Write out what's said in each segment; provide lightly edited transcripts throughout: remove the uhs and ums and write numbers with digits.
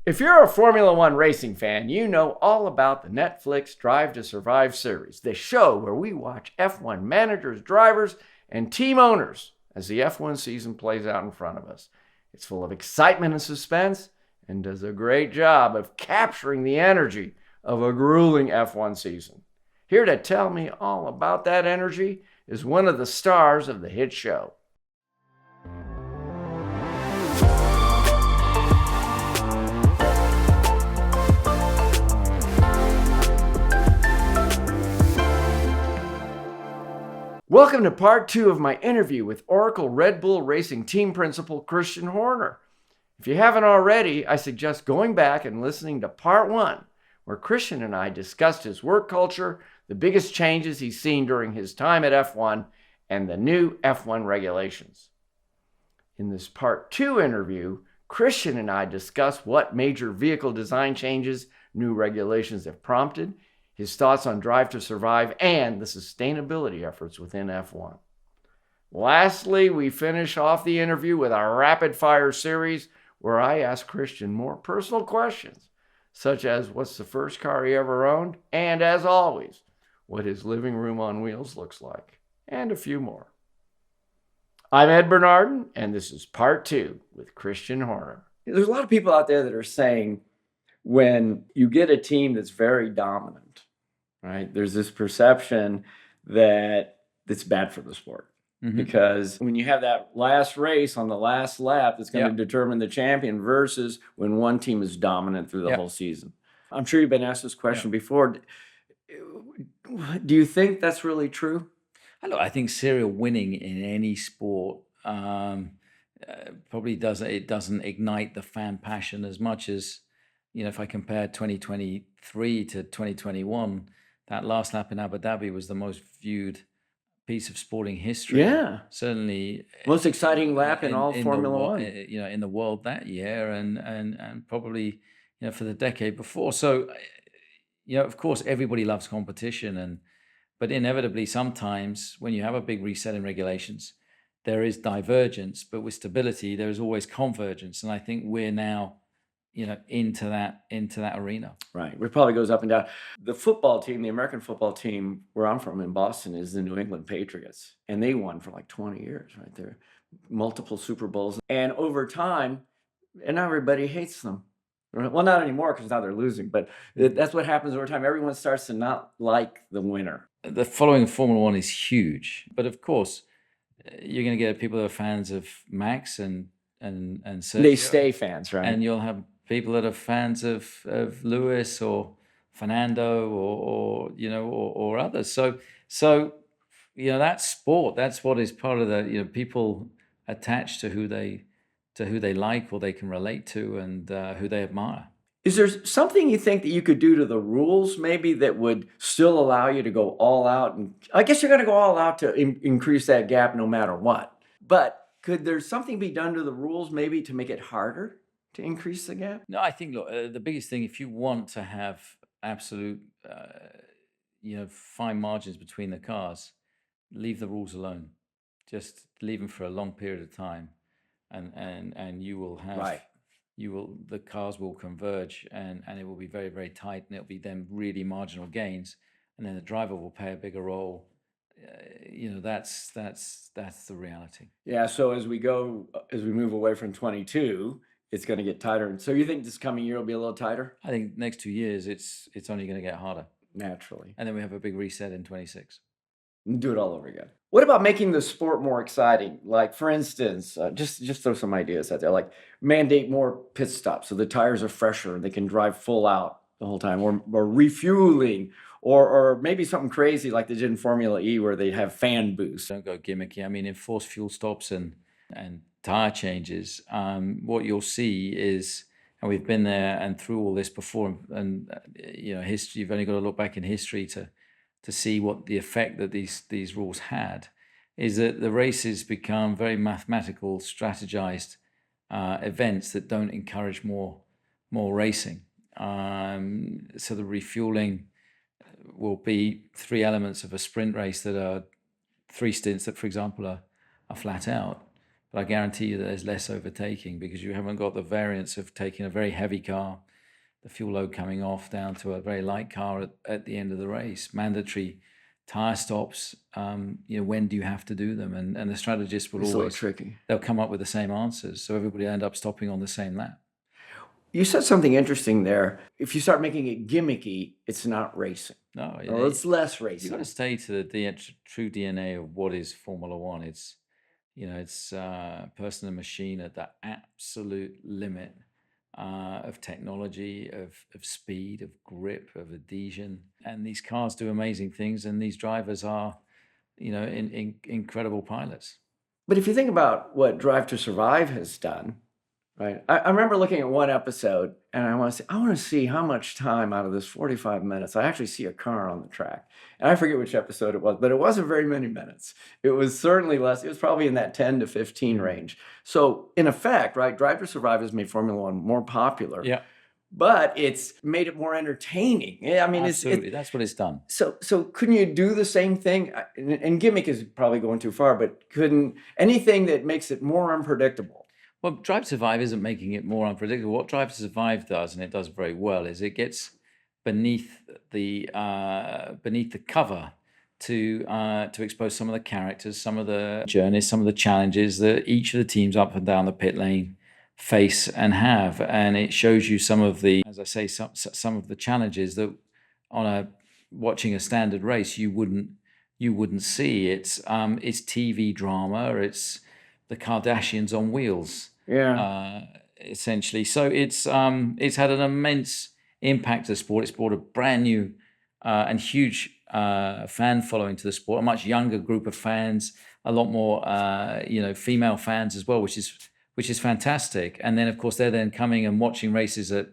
If you're a Formula One racing fan, you know all about the Netflix Drive to Survive series, the show where we watch F1 managers, drivers, and team owners as the F1 season plays out in front of us. It's full of excitement and suspense and does a great job of capturing the energy of a grueling F1 season. Here to tell me all about that energy is one of the stars of the hit show. Welcome to part 2 of my interview with Oracle Red Bull Racing Team Principal Christian Horner. If you haven't already, I suggest going back and listening to part 1, where Christian and I discussed his work culture, the biggest changes he's seen during his time at F1, and the new F1 regulations. In this part 2 interview, Christian and I discuss what major vehicle design changes new regulations have prompted, his thoughts on Drive to Survive, and the sustainability efforts within F1. Lastly, we finish off the interview with our rapid fire series where I ask Christian more personal questions, such as what's the first car he ever owned, and as always, what his living room on wheels looks like, and a few more. I'm Ed Bernardin, and this is part 2 with Christian Horner. There's a lot of people out there that are saying when you get a team that's very dominant, right, there's this perception that it's bad for the sport. Mm-hmm. Because when you have that last race on the last lap that's going to determine the champion versus when one team is dominant through the whole season. I'm sure you've been asked this question before. Do you think that's really true? I think serial winning in any sport probably doesn't ignite the fan passion as much as, if I compare 2023 to 2021, that last lap in Abu Dhabi was the most viewed piece of sporting history. Yeah, certainly most exciting lap in all Formula One. In the world that year, and probably for the decade before. So, of course, everybody loves competition, but inevitably sometimes when you have a big reset in regulations, there is divergence. But with stability, there is always convergence, and I think we're now into that arena. Right. It probably goes up and down. The football team, the American football team where I'm from in Boston, is the New England Patriots. And they won for like 20 years, right there. Multiple Super Bowls. And over time, and everybody hates them. Well, not anymore because now they're losing, but that's what happens over time. Everyone starts to not like the winner. The following of Formula One is huge. But of course, you're going to get people that are fans of Max and Sergio. They stay fans, right? And you'll have people that are fans of Lewis or Fernando or others. So that's sport. That's what is part of the people attached to who they like or they can relate to and who they admire. Is there something you think that you could do to the rules maybe that would still allow you to go all out? And I guess you're going to go all out to increase that gap no matter what. But could there something be done to the rules maybe to make it harder to increase the gap? No, I think, the biggest thing, if you want to have absolute, fine margins between the cars, leave the rules alone. Just leave them for a long period of time, and you will have, the cars will converge, and it will be very, very tight, and it'll be then really marginal gains, and then the driver will play a bigger role. That's the reality. Yeah. So as we move away from 22, it's going to get tighter. So you think this coming year will be a little tighter? I think next 2 years it's only going to get harder naturally, and then we have a big reset in 26. Do it all over again. What about making the sport more exciting? Like, for instance, just throw some ideas out there. Like mandate more pit stops so the tires are fresher and they can drive full out the whole time, or refueling. Or maybe something crazy like they did in Formula E where they have fan boosts. Don't go gimmicky. I mean, enforce fuel stops and tire changes. What you'll see is, and we've been there and through all this before, and history. You've only got to look back in history to see what the effect that these rules had. Is that the races become very mathematical, strategized events that don't encourage more racing. So the refueling will be 3 elements of a sprint race that are 3 stints that, for example, are flat out. but I guarantee you that there's less overtaking because you haven't got the variance of taking a very heavy car, the fuel load coming off, down to a very light car at the end of the race. Mandatory tire stops, when do you have to do them? And the strategists will It's a little always, tricky. they'll come up with the same answers. So everybody end up stopping on the same lap. You said something interesting there. If you start making it gimmicky, it's not racing. No, Or it's less you got racing. to stay to the true DNA of what is Formula One. It's person and machine at the absolute limit of technology, of speed, of grip, of adhesion. And these cars do amazing things, and these drivers are, incredible pilots. But if you think about what Drive to Survive has done, right? I remember looking at one episode and I want to see how much time out of this 45 minutes I actually see a car on the track. And I forget which episode it was, but it wasn't very many minutes. It was certainly less. It was probably in that 10 to 15 range. So in effect, right, Drive to Survive has made Formula One more popular. Yeah, But it's made it more entertaining. Yeah, I mean, absolutely. That's what it's done. So couldn't you do the same thing? And gimmick is probably going too far, but couldn't anything that makes it more unpredictable? Well, Drive to Survive isn't making it more unpredictable. What Drive to Survive does, and it does very well, is it gets beneath the cover to expose some of the characters, some of the journeys, some of the challenges that each of the teams up and down the pit lane face and have, and it shows you some of the, as I say, some of the challenges that watching a standard race you wouldn't see. It's TV drama. It's the Kardashians on wheels. Yeah. Essentially. So it's had an immense impact to the sport. It's brought a brand new and huge fan following to the sport, a much younger group of fans, a lot more female fans as well, which is fantastic. And then of course they're then coming and watching races at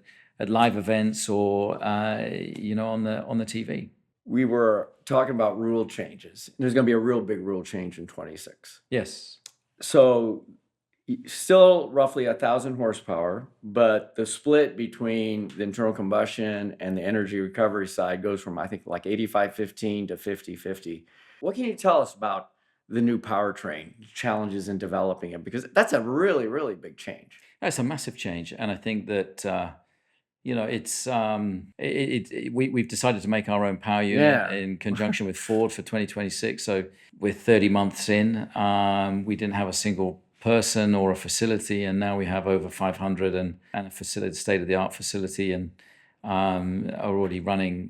live events or on the TV. We were talking about rule changes. There's going to be a real big rule change in 26. Yes. So still roughly 1,000 horsepower, but the split between the internal combustion and the energy recovery side goes from, I think, like 85-15 to 50-50. What can you tell us about the new powertrain, challenges in developing it? Because that's a really, really big change. That's a massive change. And I think that, it's we've decided to make our own power unit in conjunction with Ford for 2026. So we're 30 months in. We didn't have a single person or a facility, and now we have over 500 and a facility, state-of-the-art facility, and are already running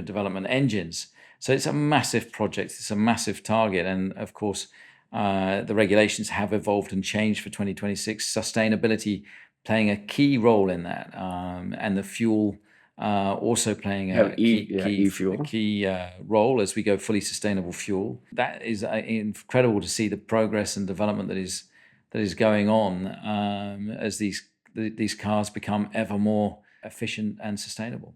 development engines. So it's a massive project. It's a massive target, and of course, the regulations have evolved and changed for 2026. Sustainability playing a key role in that, and the fuel also playing a key role as we go fully sustainable fuel. That is incredible to see the progress and development that is going on as these cars become ever more efficient and sustainable.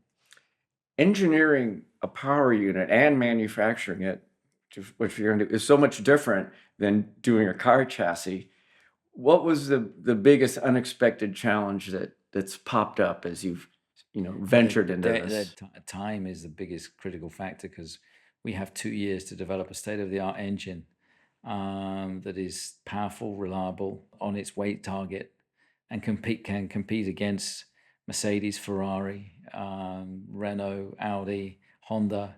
Engineering a power unit and manufacturing it, which you're going to do, is so much different than doing a car chassis. What was the biggest unexpected challenge that's popped up as you've ventured into this? Time is the biggest critical factor, because we have 2 years to develop a state-of-the-art engine that is powerful, reliable, on its weight target, and can compete against Mercedes, Ferrari, Renault, Audi, Honda,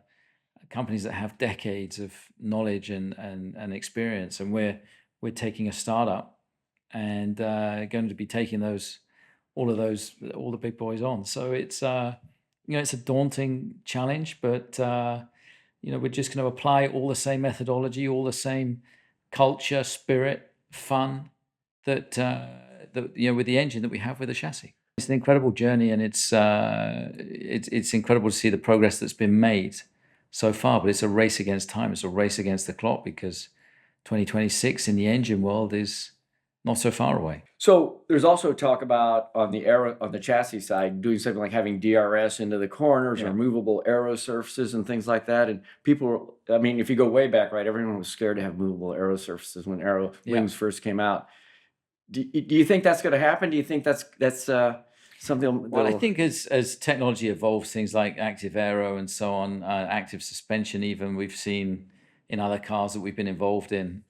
companies that have decades of knowledge and experience. And we're taking a startup and going to be taking all the big boys on. So it's it's a daunting challenge, but we're just going to apply all the same methodology, all the same culture, spirit, fun that with the engine that we have with the chassis. It's an incredible journey, and it's incredible to see the progress that's been made so far. But it's a race against time. It's a race against the clock, because 2026 in the engine world is not so far away. So there's also talk about on the chassis side doing something like having DRS into the corners, or movable aero surfaces and things like that. And people, I mean, if you go way back, right, everyone was scared to have movable aero surfaces when aero wings first came out. Do you think that's going to happen? Do you think that's something? Well, I think as technology evolves, things like active aero and so on, active suspension, even, we've seen in other cars that we've been involved in.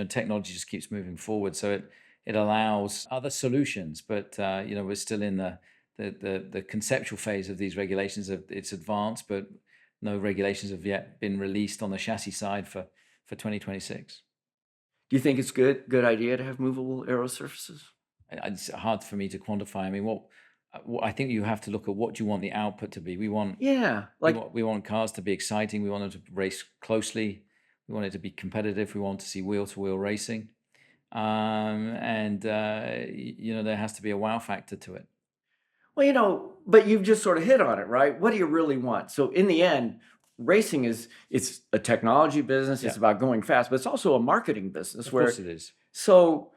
Technology just keeps moving forward, so it allows other solutions. But we're still in the conceptual phase of these regulations. It's advanced, but no regulations have yet been released on the chassis side for 2026. Do you think it's good idea to have movable aero surfaces? It's hard for me to quantify. I mean, what I think you have to look at what do you want the output to be. Yeah, We want cars to be exciting. We want them to race closely. We want it to be competitive. We want to see wheel-to-wheel racing, and there has to be a wow factor to it. well, but you've just sort of hit on it, right? What do you really want? So in the end, racing it's a technology business. It's Yeah. about going fast, but it's also a marketing business Of where course, it is. so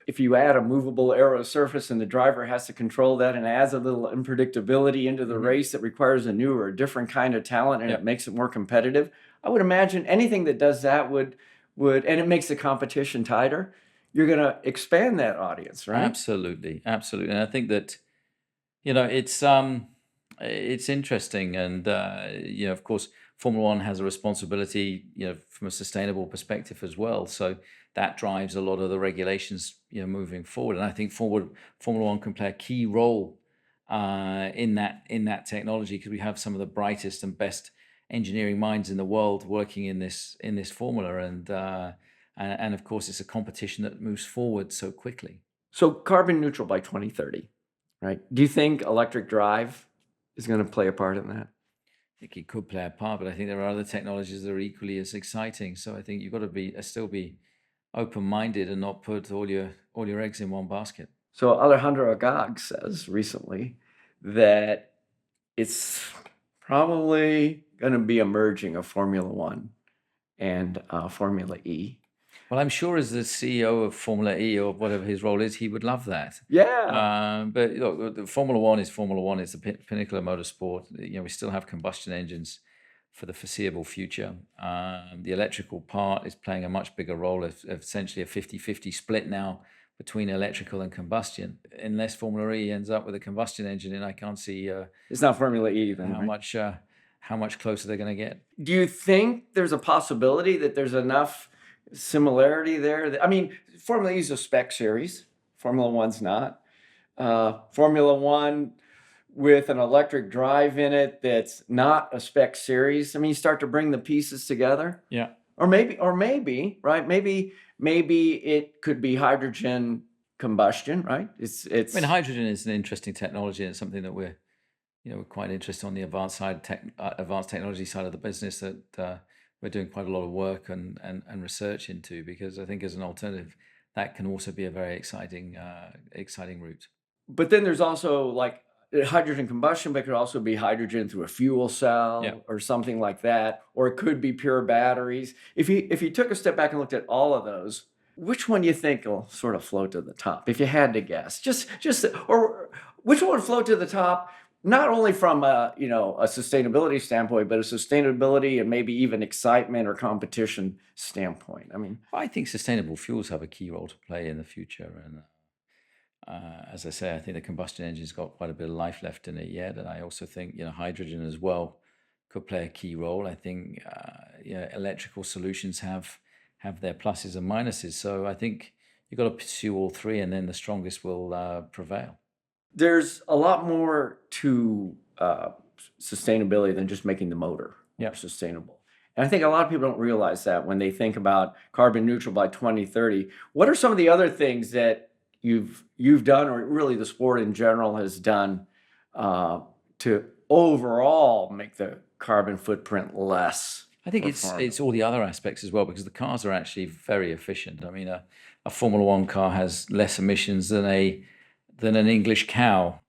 if you add a movable aero surface and the driver has to control that and adds a little unpredictability into the Mhm. race that requires a new or a different kind of talent and Yeah. it makes it more competitive, I would imagine anything that does that would and it makes the competition tighter, you're going to expand that audience, right? Absolutely, absolutely. And I think that it's interesting, and of course, Formula One has a responsibility, from a sustainable perspective as well. So that drives a lot of the regulations, moving forward. And I think Formula One can play a key role in that technology, because we have some of the brightest and best engineering minds in the world working in this formula, and of course, it's a competition that moves forward so quickly. So carbon neutral by 2030, right? Do you think electric drive is going to play a part in that? I think it could play a part, but I think there are other technologies that are equally as exciting. So I think you've got to still be open-minded and not put all your eggs in one basket. So Alejandro Agag says recently that it's probably going to be a merging of Formula One and Formula E. Well, I'm sure as the CEO of Formula E, or whatever his role is, he would love that. Yeah. But look, the Formula One is Formula One. It's the pinnacle of motorsport. We still have combustion engines for the foreseeable future. The electrical part is playing a much bigger role, of essentially a 50-50 split now between electrical and combustion. Unless Formula E ends up with a combustion engine, and I can't see It's not Formula E then, how right? much closer they're going to get. Do you think there's a possibility that there's enough similarity there? I mean, Formula E is a spec series. Formula One's not. Formula One with an electric drive in it that's not a spec series. I mean, you start to bring the pieces together. Yeah. Or maybe, right? Maybe it could be hydrogen combustion, right? It's I mean, hydrogen is an interesting technology, and it's something that we're quite interested on the advanced technology side of the business, that we're doing quite a lot of work and research into, because I think as an alternative, that can also be a very exciting route. But then there's also like hydrogen combustion, but it could also be hydrogen through a fuel cell. Yeah. Or something like that, or it could be pure batteries. If you took a step back and looked at all of those, which one do you think will sort of float to the top? If you had to guess, or which one would float to the top? Not only from a sustainability standpoint, but a sustainability and maybe even excitement or competition standpoint. I mean, I think sustainable fuels have a key role to play in the future, and as I say, I think the combustion engine's got quite a bit of life left in it yet, and I also think hydrogen as well could play a key role. I think electrical solutions have their pluses and minuses, so I think you've got to pursue all three, and then the strongest will prevail. there's a lot more to sustainability than just making the motor Yep. sustainable. And I think a lot of people don't realize that when they think about carbon neutral by 2030. What are some of the other things that you've done, or really the sport in general has done, to overall make the carbon footprint less? I think for it's farmers? all the other aspects as well, because the cars are actually very efficient. I mean, a Formula One car has less emissions than an English cow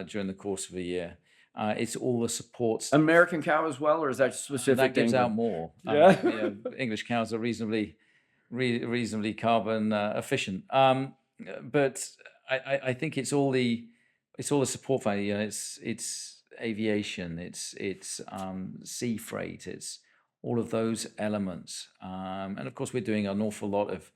during the course of a year. It's all the supports. American cow as well, or is that specific That to gives out England? more. Yeah. English cows are reasonably carbon efficient. But I think it's all the support value. It's aviation, it's sea freight, it's all of those elements. And of course, we're doing an awful lot of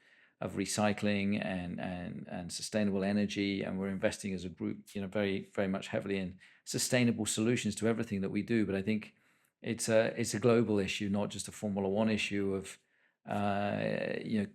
recycling and sustainable energy, and we're investing as a group, very very much heavily in sustainable solutions to everything that we do. But I think it's a global issue, not just a Formula One issue of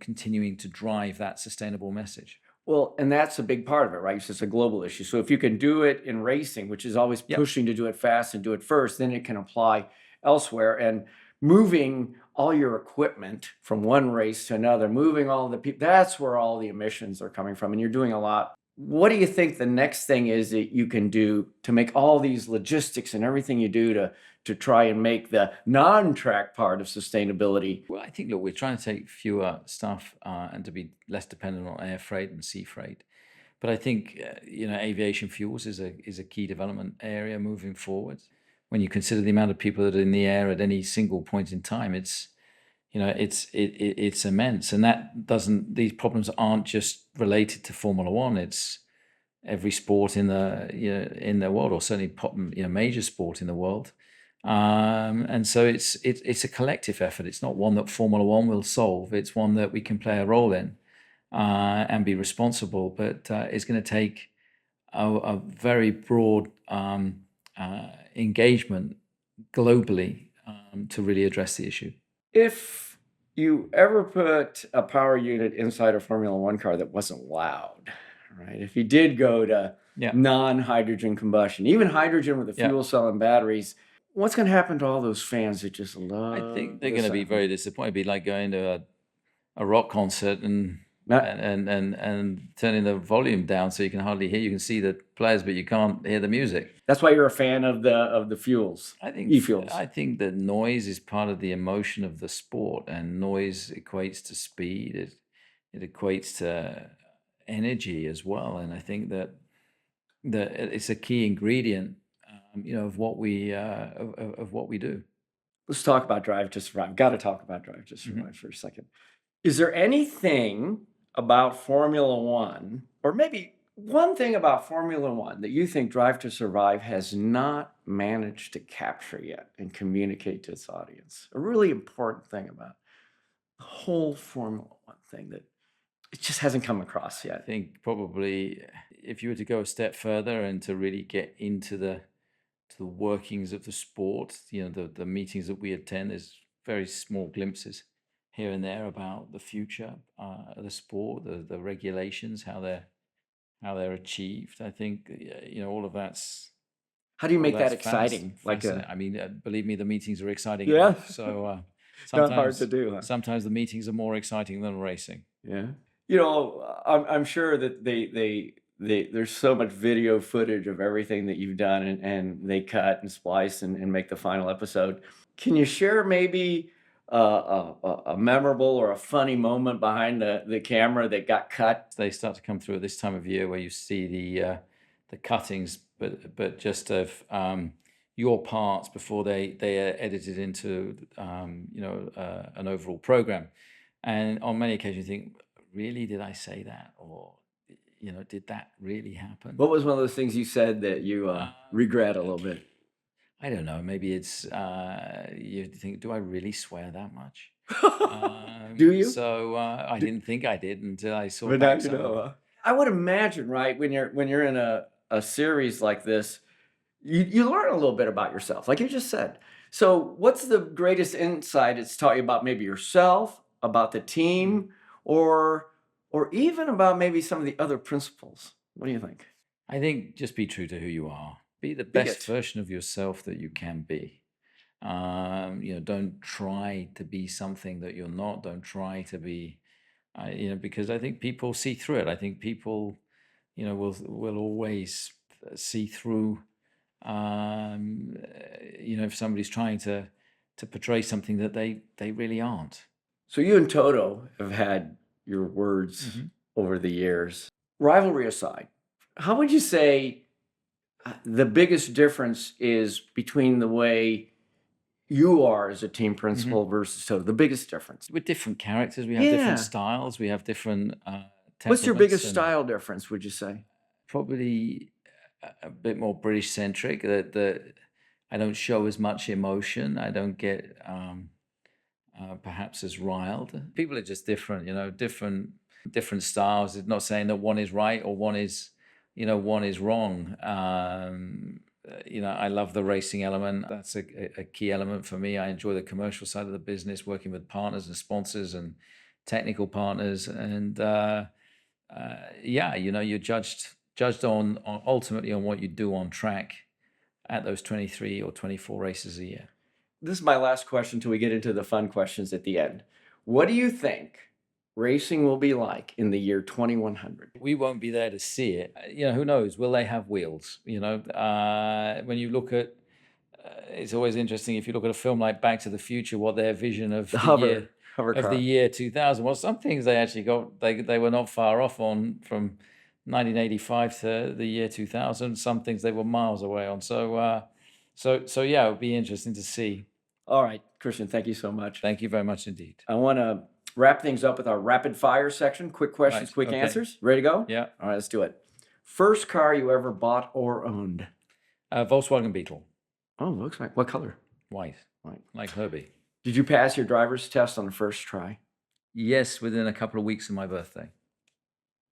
continuing to drive that sustainable message. Well, and that's a big part of it, right? It's a global issue. So if you can do it in racing, which is always Yep. pushing to do it fast and do it first, then it can apply elsewhere. And moving all your equipment from one race to another, moving all the people, that's where all the emissions are coming from. And you're doing a lot. What do you think the next thing is that you can do to make all these logistics and everything you do to try and make the non-track part of sustainability? Well, I think, look, we're trying to take fewer stuff and to be less dependent on air freight and sea freight. But I think aviation fuels is a key development area moving forward. When you consider the amount of people that are in the air at any single point in time, it's immense, and these problems aren't just related to Formula One. It's every sport in the world, or certainly major sport in the world. And so it's a collective effort. It's not one that Formula One will solve. It's one that we can play a role in and be responsible. But it's going to take a very broad engagement globally to really address the issue. If you ever put a power unit inside a Formula One car that wasn't loud, right? If you did go to non-hydrogen combustion, even hydrogen with a fuel cell and batteries, what's going to happen to all those fans that just love? I think they're going to be very disappointed. It'd be like going to a rock concert and turning the volume down so you can hardly hear. You can see the players, but you can't hear the music. That's why you're a fan of the fuels. I think e-fuels. I think that noise is part of the emotion of the sport, and noise equates to speed. It equates to energy as well, and I think that it's a key ingredient, of what we do. Let's talk about Drive to Survive. Got to talk about Drive to Survive for a second. Is there anything about Formula One, or maybe one thing about Formula One that you think Drive to Survive has not managed to capture yet and communicate to its audience? A really important thing about the whole Formula One thing that it just hasn't come across I yet. think probably if you were to go a step further and to really get into the workings of the sport, the meetings that we attend, there's very small glimpses here and there about the future of the sport, the regulations, how they're achieved. I think all of that's. How do you make that that's exciting? I mean, believe me, the meetings are exciting. Yeah. enough. So not sometimes hard to do, huh? sometimes the meetings are more exciting than racing. Yeah. I'm sure that there's so much video footage of everything that you've done, and they cut and splice and make the final episode. Can you share maybe a memorable or a funny moment behind the camera that got cut? They start to come through at this time of year where you see the cuttings, but just of your parts before they are edited into an overall program. And on many occasions you think, really, did I say that? Or did that really happen? What was one of those things you said that you regret a little bit? I don't know. Maybe it's you think, do I really swear that much? Do you? So I didn't think I did until I saw. But now back you some of know. it. I would imagine, right, when you're in a series like this, you learn a little bit about yourself, like you just said. So what's the greatest insight it's taught you about maybe yourself, about the team, or even about maybe some of the other principles? What do you think? I think just be true to who you are. Be the Be best it. version of yourself that you can be. Don't try to be something that you're not. Don't try to be, because I think people see through it. I think people, will always see through, if somebody's trying to portray something that they really aren't. So you and Toto have had your words over the years. Rivalry aside, how would you say the biggest difference is between the way you are as a team principal versus Toto? The biggest difference. With different characters, we have Yeah. different styles. We have different. What's your temperaments biggest and style difference, would you say? Probably a bit more British centric. That I don't show as much emotion. I don't get perhaps as riled. People are just different. Different styles. It's not saying that one is right or one is wrong. I love the racing element. That's a key element for me. I enjoy the commercial side of the business, working with partners and sponsors and technical partners. And yeah, you're judged on ultimately on what you do on track at those 23 or 24 races a year. This is my last question until we get into the fun questions at the end. What do you think racing will be like in the year 2100? We won't be there to see it. Who knows? Will they have wheels? When you look at, it's always interesting if you look at a film like Back to the Future, what their vision of The the hover car. year 2000. Well, some things they actually got, they were not far off on from 1985 to the year 2000. Some things they were miles away on. So yeah, it would be interesting to see. All right, Christian, thank you so much. Thank you very much indeed. I want to wrap things up with our rapid fire section. Quick questions, Right, quick okay. answers. Ready to go? Yeah. All right, let's do it. First car you ever bought or owned? Volkswagen Beetle, Oh, looks like. What color? white, White. like Herbie. Did you pass your driver's test on the first try? Yes, within a couple of weeks of my birthday.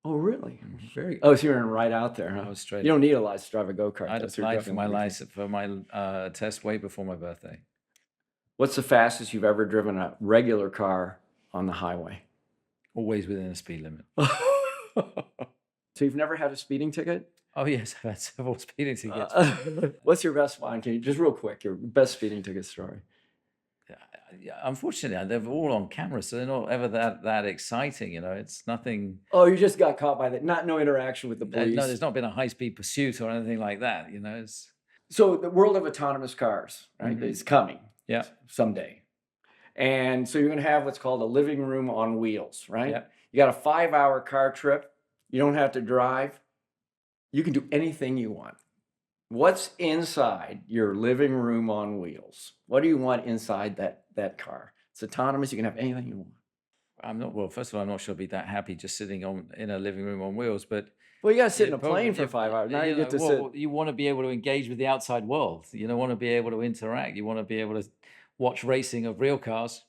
Oh, really? Mhm. Very. Oh, so you're right out there, I huh? was straight. You don't need a license to drive a go-kart. I'd That's your applied for my definitely- license for my test way before my birthday. What's the fastest you've ever driven a regular car on the highway? Always within the speed limit. So you've never had a speeding ticket? Oh yes, I've had several speeding tickets. What's your best one? Can you just real quick your best speeding ticket story? Yeah, unfortunately, they're all on camera, so they're not ever that exciting. It's nothing. Oh, you just got caught by that. No interaction with the police. No, there's not been a high-speed pursuit or anything like that. It's So the world of autonomous cars, right, Mhm. is coming yeah, someday. And so you're going to have what's called a living room on wheels, right? Yeah. You got a 5-hour car trip. You don't have to drive. You can do anything you want. What's inside your living room on wheels? What do you want inside that car? It's autonomous. You can have anything you want. Well, first of all, I'm not sure I'd be that happy just sitting in a living room on wheels, but Well, you got to sit in yeah, a plane probably, for 5 hours. Now you get to well, sit. you want to be able to engage with the outside world. You want to be able to interact. You want to be able to watch racing of real cars.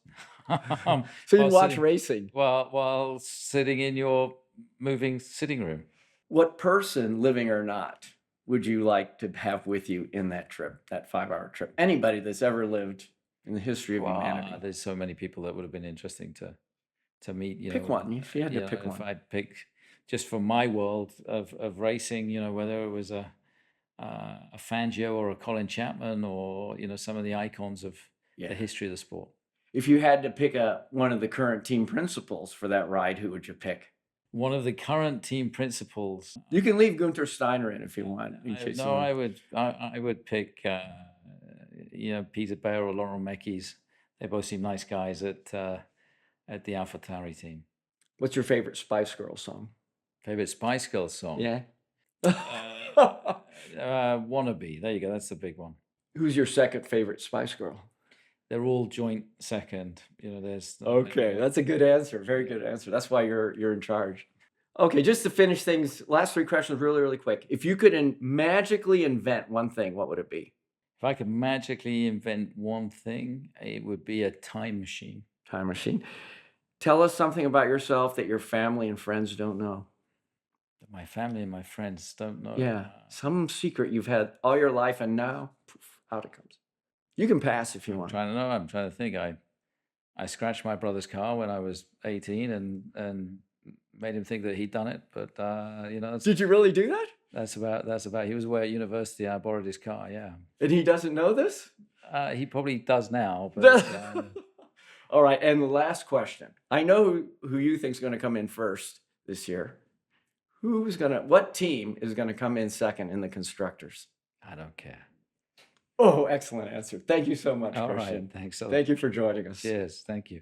So you while watch sitting- racing. while sitting in your moving sitting room. What person, living or not, would you like to have with you in that trip, that 5-hour trip? Anybody that's ever lived in the history of humanity. There's so many people that would have been interesting to meet. Pick one. If you had to pick If one. I'd pick just from my world of racing, whether it was a Fangio or a Colin Chapman or some of the icons of Yeah. the history of the sport. If you had to pick one of the current team principals for that ride, who would you pick? One of the current team principals. You can leave Gunther Steiner in if you want. In case you want. I would pick Peter Bayer or Laurent Mekies. They both seem nice guys at the AlphaTauri team. What's your favorite Spice Girls song? Favorite Spice Girls song? Yeah. Wannabe. There you go. That's the big one. Who's your second favorite Spice Girl? They're all joint second. There's Okay, that's a good answer. Very good answer. That's why you're in charge. Okay, just to finish things, last 3 questions really, really quick. If you could magically invent one thing, what would it be? If I could magically invent one thing, it would be a time machine. Time machine. Tell us something about yourself that your family and friends don't know. That my family and my friends don't know. Yeah, some secret you've had all your life and now, poof, out it comes. You can pass if you want. I'm trying to think. I scratched my brother's car when I was 18 and made him think that he'd done it. But Did you really do that? that's about. He was away at university. I borrowed his car. Yeah. And he doesn't know this? He probably does now. But All right, and the last question. I know who you think is going to come in first this year. What team is going to come in second in the constructors? I don't care. Oh, excellent answer. Thank you so much, All Christian. right. Thanks. Thank you for joining us. Cheers. Thank you.